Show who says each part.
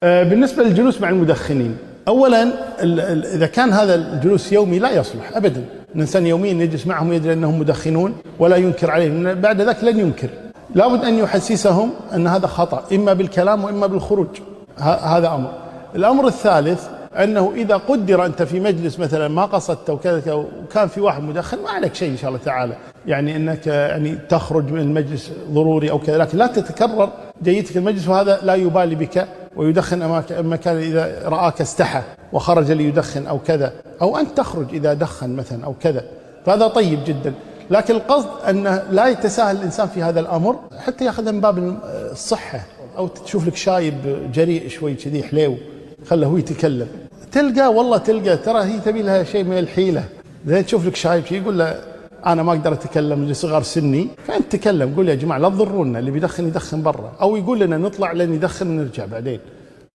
Speaker 1: بالنسبة للجلوس مع المدخنين، أولا إذا كان هذا الجلوس يومي لا يصلح أبدا. الإنسان يوميا يجلس معهم يدري أنهم مدخنون ولا ينكر عليهم، بعد ذلك لن ينكر. لابد أن يحسسهم أن هذا خطأ، إما بالكلام وإما بالخروج. هذا أمر. الأمر الثالث أنه إذا قدر أنت في مجلس مثلا ما قصدت وكذا وكان في واحد مدخن، ما عليك شيء إن شاء الله تعالى، يعني أنك يعني تخرج من المجلس ضروري أو كذا، لكن لا تتكرر جيتك المجلس وهذا لا يبالي بك ويدخن أمامك. مكان إذا رآك استحى وخرج ليدخن أو كذا، أو أنت تخرج إذا دخن مثلا أو كذا، فهذا طيب جدا. لكن القصد أن لا يتساهل الإنسان في هذا الأمر، حتى يأخذ من باب الصحة. أو تشوف لك شايب جريء شوي كذي حليو، خله هو يتكلم، تلقى والله تلقى ترى هي تبي لها شيء من الحيلة. زي تشوف لك شايب شيء يقول له أنا ما أقدر أتكلم لصغر سني، فأنت تكلم، قول يا جماعة لا تضرونا، اللي بيدخن يدخن برا، أو يقول لنا نطلع لين يدخن ونرجع بعدين.